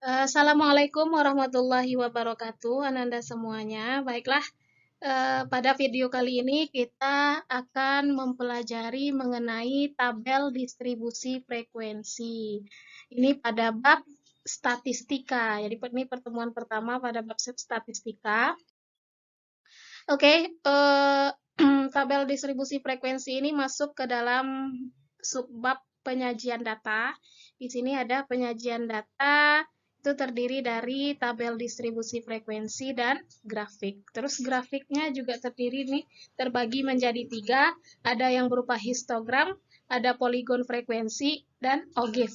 Assalamualaikum warahmatullahi wabarakatuh, Ananda semuanya. Baiklah, pada video kali ini kita akan mempelajari mengenai tabel distribusi frekuensi. Ini pada bab statistika. Jadi ini pertemuan pertama pada bab statistika. Oke, tabel distribusi frekuensi ini masuk ke dalam subbab penyajian data. Di sini ada penyajian data, itu terdiri dari tabel distribusi frekuensi dan grafik. Terus grafiknya juga terdiri nih, terbagi menjadi 3, ada yang berupa histogram, ada poligon frekuensi, dan OGIF.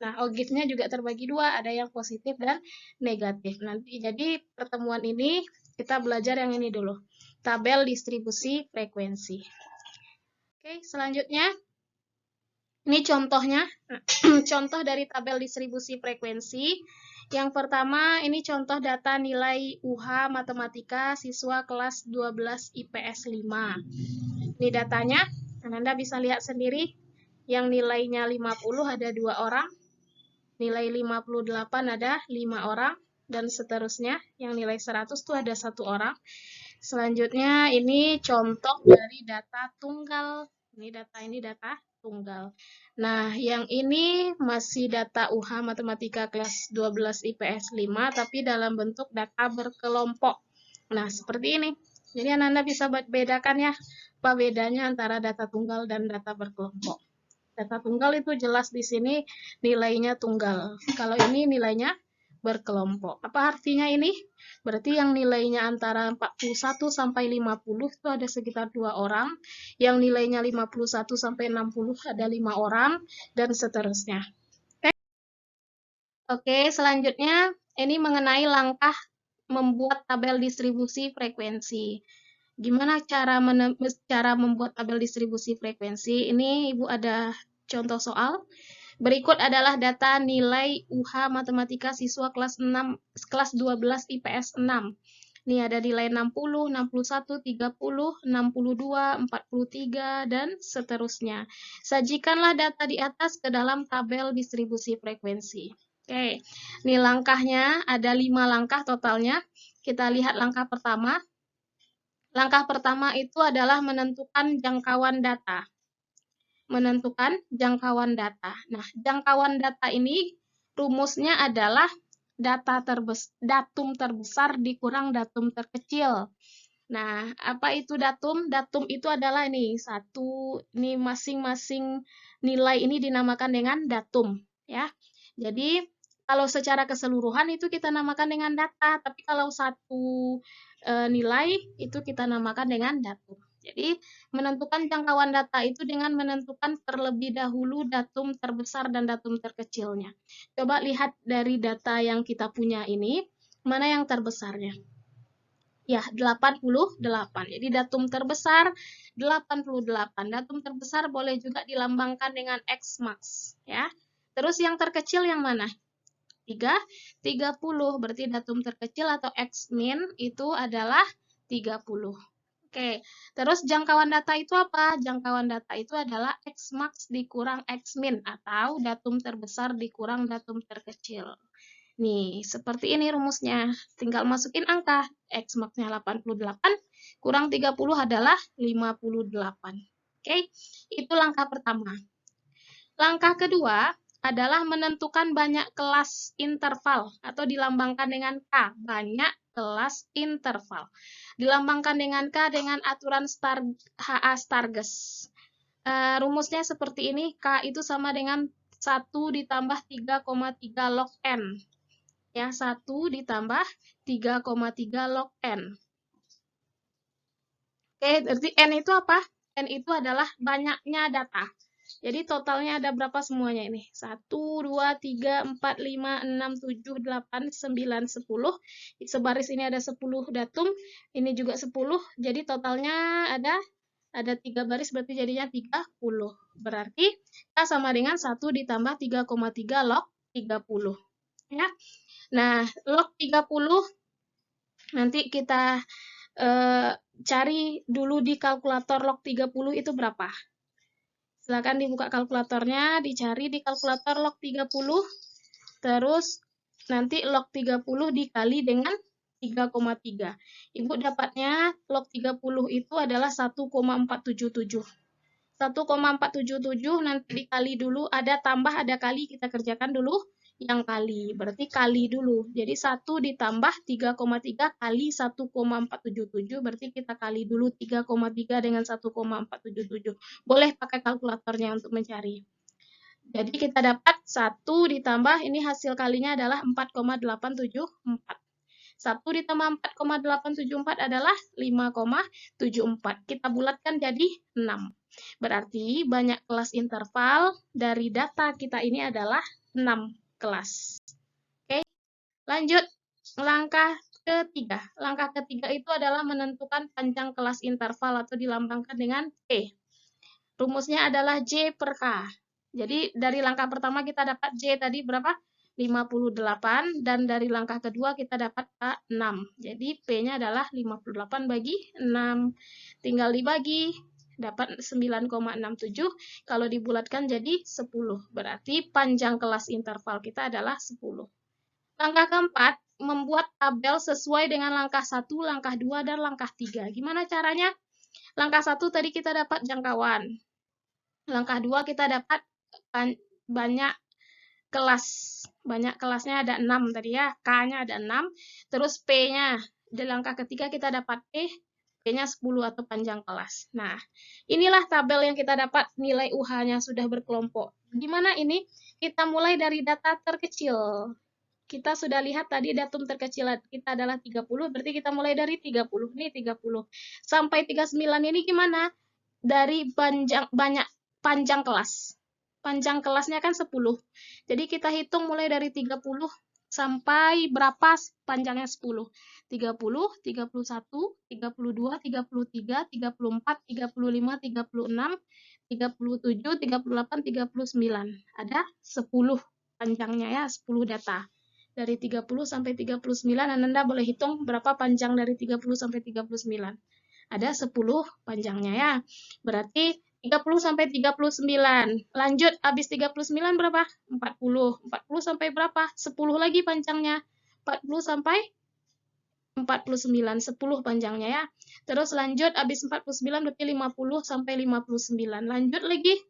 Nah, OGIF-nya juga terbagi 2, ada yang positif dan negatif. Nanti jadi pertemuan ini kita belajar yang ini dulu, tabel distribusi frekuensi. Oke, selanjutnya ini contohnya, contoh dari tabel distribusi frekuensi. Yang pertama, ini contoh data nilai UH Matematika siswa kelas 12 IPS 5. Ini datanya, Anda bisa lihat sendiri, yang nilainya 50 ada 2 orang, nilai 58 ada 5 orang, dan seterusnya, yang nilai 100 itu ada 1 orang. Selanjutnya, ini contoh dari data tunggal. Ini data tunggal. Nah, yang ini masih data UH Matematika kelas 12 IPS 5, tapi dalam bentuk data berkelompok. Nah, seperti ini. Jadi, Anda bisa bedakan ya, apa bedanya antara data tunggal dan data berkelompok. Data tunggal itu jelas di sini nilainya tunggal. Kalau ini nilainya berkelompok. Apa artinya ini? Berarti yang nilainya antara 41 sampai 50 itu ada sekitar 2 orang, yang nilainya 51 sampai 60 ada 5 orang, dan seterusnya. Oke, selanjutnya ini mengenai langkah membuat tabel distribusi frekuensi. Gimana cara membuat tabel distribusi frekuensi? Ini Ibu ada contoh soal. Berikut adalah data nilai UH Matematika siswa kelas 6, kelas 12 IPS 6. Ini ada nilai 60, 61, 30, 62, 43, dan seterusnya. Sajikanlah data di atas ke dalam tabel distribusi frekuensi. Oke, ini langkahnya, ada 5 langkah totalnya. Kita lihat langkah pertama. Langkah pertama itu adalah menentukan jangkauan data. Menentukan jangkauan data. Nah, jangkauan data ini rumusnya adalah datum terbesar dikurang datum terkecil. Nah, apa itu datum? Datum itu adalah ini masing-masing nilai ini dinamakan dengan datum, ya. Jadi, kalau secara keseluruhan itu kita namakan dengan data, tapi kalau satu nilai itu kita namakan dengan datum. Jadi, menentukan jangkauan data itu dengan menentukan terlebih dahulu datum terbesar dan datum terkecilnya. Coba lihat dari data yang kita punya ini, mana yang terbesarnya? Ya, 88. Jadi datum terbesar 88. Datum terbesar boleh juga dilambangkan dengan X max, ya. Terus yang terkecil yang mana? 30. Berarti datum terkecil atau X min itu adalah 30. Oke, terus jangkauan data itu apa? Jangkauan data itu adalah X max dikurang X min atau datum terbesar dikurang datum terkecil. Nih, seperti ini rumusnya. Tinggal masukin angka. X max-nya 88, kurang 30 adalah 58. Oke, itu langkah pertama. Langkah kedua adalah menentukan banyak kelas interval atau dilambangkan dengan K, banyak kelas interval. Dilambangkan dengan K dengan aturan HA Stargess. Rumusnya seperti ini, K itu sama dengan 1 ditambah 3,3 log N. Ya, 1 ditambah 3,3 log N. Oke, berarti N itu apa? N itu adalah banyaknya data. Jadi totalnya ada berapa semuanya ini? 1, 2, 3, 4, 5, 6, 7, 8, 9, 10. Sebaris ini ada 10 datum, ini juga 10. Jadi totalnya ada 3 baris, berarti jadinya 30. Berarti K sama dengan 1 ditambah 3,3 log 30. Ya. Nah, log 30 nanti kita cari dulu di kalkulator log 30 itu berapa. Silakan dibuka kalkulatornya, dicari di kalkulator log 30, terus nanti log 30 dikali dengan 3,3. Ibu dapatnya log 30 itu adalah 1,477. 1,477 nanti dikali dulu, ada tambah, ada kali, kita kerjakan dulu yang kali. Berarti kali dulu. Jadi 1 ditambah 3,3 kali 1,477, berarti kita kali dulu 3,3 dengan 1,477. Boleh pakai kalkulatornya untuk mencari. Jadi kita dapat 1 ditambah, ini hasil kalinya adalah 4,874. 1 ditambah 4,874 adalah 5,74. Kita bulatkan jadi 6. Berarti banyak kelas interval dari data kita ini adalah 6 kelas. Oke, lanjut. Langkah ketiga. Langkah ketiga itu adalah menentukan panjang kelas interval atau dilambangkan dengan P. Rumusnya adalah J per K. Jadi dari langkah pertama kita dapat J tadi berapa? 58, dan dari langkah kedua kita dapat K 6. Jadi P-nya adalah 58 bagi 6. Tinggal dibagi, dapat 9,67. Kalau dibulatkan jadi 10. Berarti panjang kelas interval kita adalah 10. Langkah keempat, membuat tabel sesuai dengan langkah 1, langkah 2, dan langkah 3. Gimana caranya? Langkah 1 tadi kita dapat jangkauan. Langkah 2 kita dapat banyak kelas. Banyak kelasnya ada 6 tadi ya. K-nya ada 6. Terus P-nya. Di langkah ketiga kita dapat P-nya 10 atau panjang kelas. Nah, inilah tabel yang kita dapat nilai UH-nya sudah berkelompok. Gimana ini? Kita mulai dari data terkecil. Kita sudah lihat tadi datum terkecil kita adalah 30, berarti kita mulai dari 30. Ini 30. Sampai 39 ini gimana? Dari banyak panjang kelas. Panjang kelasnya kan 10. Jadi kita hitung mulai dari 30 sampai berapa panjangnya 10. 30, 31, 32, 33, 34, 35, 36, 37, 38, 39. Ada 10 panjangnya ya, 10 data. Dari 30 sampai 39, Anda boleh hitung berapa panjang dari 30 sampai 39. Ada 10 panjangnya ya. Berarti 30 sampai 39. Lanjut, habis 39 berapa? 40. 40 sampai berapa? 10 lagi panjangnya. 40 sampai 49. 10 panjangnya ya. Terus lanjut, habis 49 berarti 50 sampai 59. Lanjut lagi,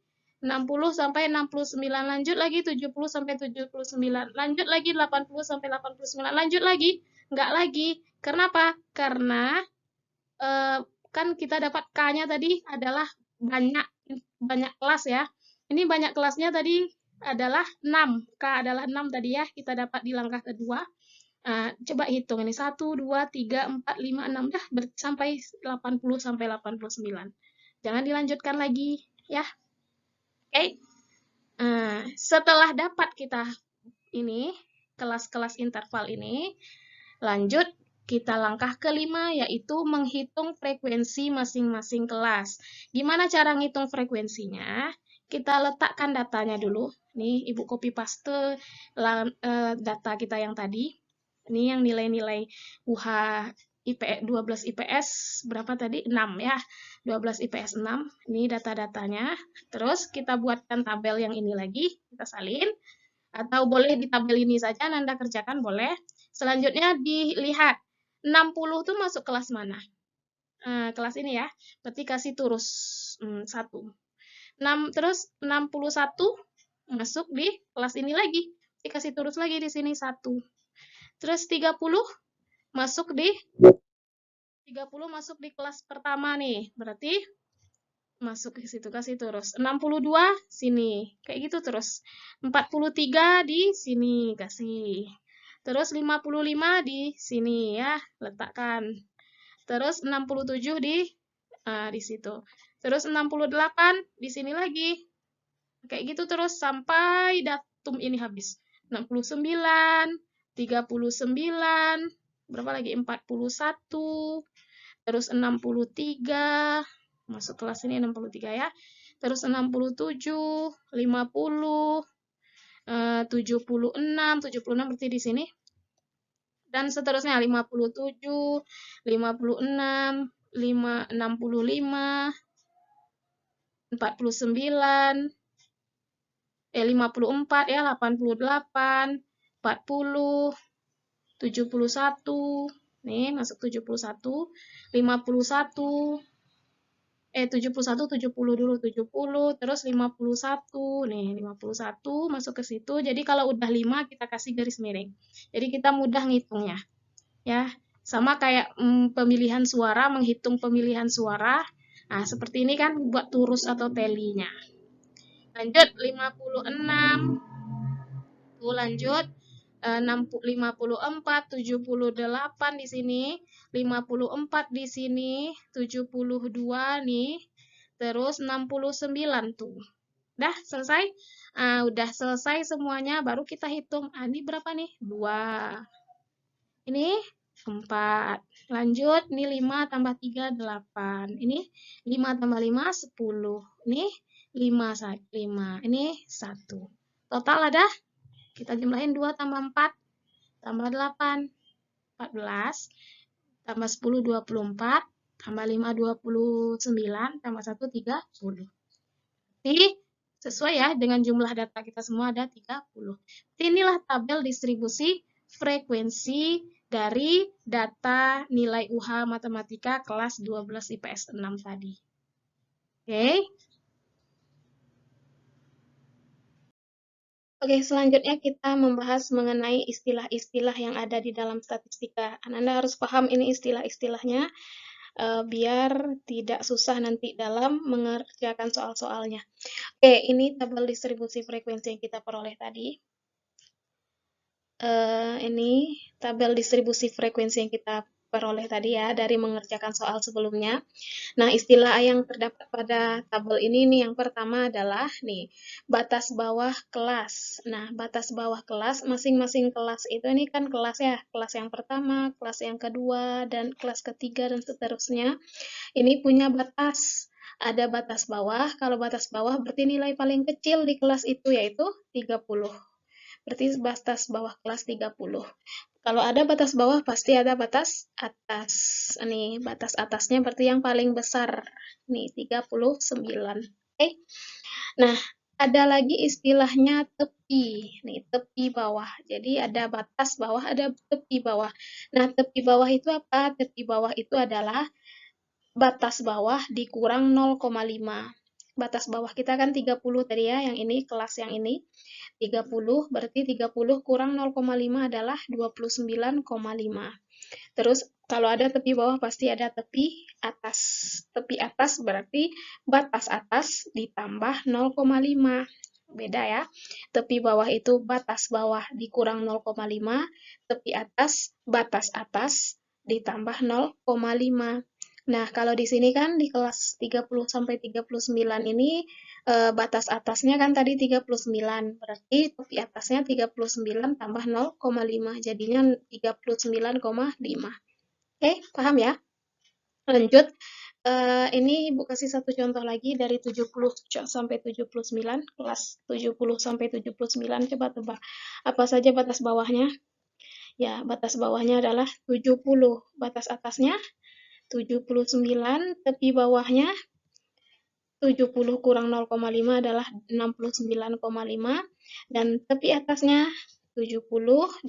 60 sampai 69. Lanjut lagi, 70 sampai 79. Lanjut lagi, 80 sampai 89. Lanjut lagi, enggak lagi. Kenapa? Karena kan kita dapat K-nya tadi adalah banyak kelas ya. Ini banyak kelasnya tadi adalah 6. K adalah 6 tadi ya, kita dapat di langkah kedua. Coba hitung ini 1, 2, 3, 4, 5, 6 dah sampai 80 sampai 89. Jangan dilanjutkan lagi ya. Oke. Setelah dapat kita ini kelas-kelas interval ini, lanjut kita langkah kelima, yaitu menghitung frekuensi masing-masing kelas. Gimana cara ngitung frekuensinya? Kita letakkan datanya dulu. Nih, Ibu copy paste data kita yang tadi. Ini yang nilai-nilai UH 12 IPS berapa tadi? 6 ya. 12 IPS 6. Ini data-datanya. Terus kita buatkan tabel yang ini lagi, kita salin. Atau boleh di tabel ini saja Anda kerjakan, boleh. Selanjutnya dilihat 60 itu masuk kelas mana? Kelas ini ya. Berarti kasih terus 1. Terus 61 masuk di kelas ini lagi. Dikasih terus lagi di sini 1. Terus 30 masuk di kelas pertama nih. Berarti masuk ke situ, kasih terus. 62 sini. Kayak gitu terus. 43 di sini kasih. Terus 55 di sini ya, letakkan. Terus 67 di situ. Terus 68 di sini lagi. Kayak gitu terus sampai datum ini habis. 69, 39, berapa lagi? 41, terus 63, masuk kelas ini 63 ya. Terus 67, 50, 76 berarti di sini. Dan seterusnya 57, 56, 65, 49, 54 ya, 88, 40, 71, nih masuk 71, 51, 71, 70 dulu, 70, terus 51, nih 51 masuk ke situ. Jadi kalau udah 5 kita kasih garis miring. Jadi kita mudah ngitungnya, ya. Sama kayak pemilihan suara, menghitung pemilihan suara. Nah, seperti ini kan buat turus atau telinya. Lanjut 56. Tuh lanjut 54, 78 di sini, 54 di sini, 72 nih, terus 69 tuh. Udah selesai? Udah selesai semuanya, baru kita hitung. Ini berapa nih? 2. Ini 4. Lanjut, ini 5 tambah 3, 8. Ini 5 tambah 5, 10. Ini 5. Ini 1. Total ada? Kita jumlahin 2 tambah 4, tambah 8, 14, tambah 10, 24, tambah 5, 29, tambah 1, 30. Jadi, sesuai ya dengan jumlah data kita semua ada 30. Inilah tabel distribusi frekuensi dari data nilai UH Matematika kelas 12 IPS 6 tadi. Oke. Oke, selanjutnya kita membahas mengenai istilah-istilah yang ada di dalam statistika. Anda harus paham ini istilah-istilahnya, biar tidak susah nanti dalam mengerjakan soal-soalnya. Oke, ini tabel distribusi frekuensi yang kita peroleh tadi. Ini tabel distribusi frekuensi yang kita peroleh tadi ya, dari mengerjakan soal sebelumnya. Nah, istilah yang terdapat pada tabel ini nih, yang pertama adalah nih, batas bawah kelas. Nah, batas bawah kelas, masing-masing kelas itu ini kan kelas ya, kelas yang pertama, kelas yang kedua, dan kelas ketiga, dan seterusnya. Ini punya batas. Ada batas bawah, kalau batas bawah berarti nilai paling kecil di kelas itu yaitu 30. Berarti batas bawah kelas 30. Kalau ada batas bawah, pasti ada batas atas. Nih, batas atasnya berarti yang paling besar. Nih, 39. Oke. Nah, ada lagi istilahnya tepi. Nih, tepi bawah. Jadi ada batas bawah, ada tepi bawah. Nah, tepi bawah itu apa? Tepi bawah itu adalah batas bawah dikurang 0,5. Batas bawah kita kan 30 tadi ya, yang ini, kelas yang ini. 30, berarti 30 kurang 0,5 adalah 29,5. Terus kalau ada tepi bawah pasti ada tepi atas. Tepi atas berarti batas atas ditambah 0,5. Beda ya. Tepi bawah itu batas bawah dikurang 0,5, tepi atas batas atas ditambah 0,5. Nah, kalau di sini kan di kelas 30 sampai 39 ini batas atasnya kan tadi 39, berarti tepi atasnya 39 tambah 0,5, jadinya 39,5. Oke, paham ya? Lanjut, ini Ibu kasih satu contoh lagi dari 70 sampai 79, kelas 70 sampai 79, coba tebak. Apa saja batas bawahnya? Ya, batas bawahnya adalah 70, batas atasnya 79, tepi bawahnya 70 kurang 0,5 adalah 69,5, dan tepi atasnya 79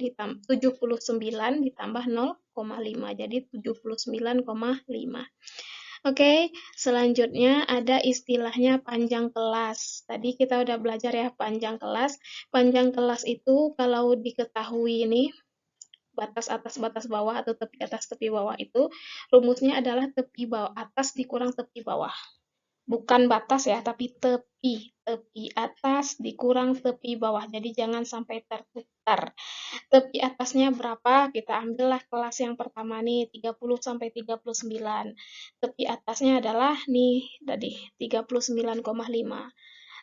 ditambah 0,5, jadi 79,5. Oke, selanjutnya ada istilahnya panjang kelas. Tadi kita udah belajar ya panjang kelas. Panjang kelas itu kalau diketahui ini, batas atas, batas bawah, atau tepi atas, tepi bawah itu, rumusnya adalah tepi bawah atas dikurang tepi bawah. Bukan batas ya, tapi tepi. Tepi atas dikurang tepi bawah. Jadi jangan sampai tertukar. Tepi atasnya berapa? Kita ambillah kelas yang pertama nih, 30 sampai 39. Tepi atasnya adalah nih tadi 39,5.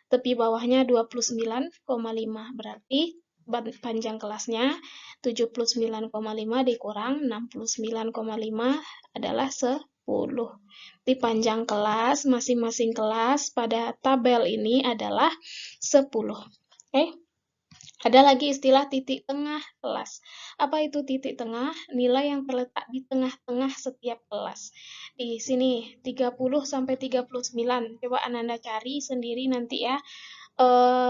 Tepi bawahnya 29,5. Berarti panjang kelasnya 79,5 dikurang 69,5 adalah 10. Di panjang kelas, masing-masing kelas pada tabel ini adalah 10. Oke. Ada lagi istilah titik tengah kelas. Apa itu titik tengah? Nilai yang terletak di tengah-tengah setiap kelas. Di sini 30 sampai 39. Coba Ananda cari sendiri nanti ya.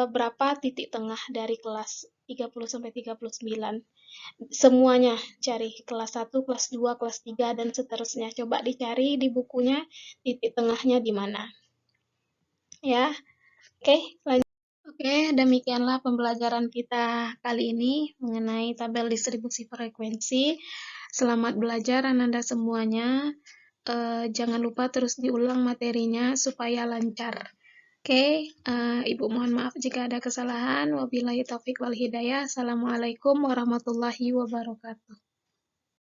Berapa titik tengah dari kelas 30 sampai 39. Semuanya cari kelas 1, kelas 2, kelas 3 dan seterusnya. Coba dicari di bukunya titik tengahnya di mana. Ya. Oke, lanjut. Oke, demikianlah pembelajaran kita kali ini mengenai tabel distribusi frekuensi. Selamat belajar Ananda semuanya. Jangan lupa terus diulang materinya supaya lancar. Oke, Ibu mohon maaf jika ada kesalahan. Wabillahi taufik wal hidayah. Assalamualaikum warahmatullahi wabarakatuh.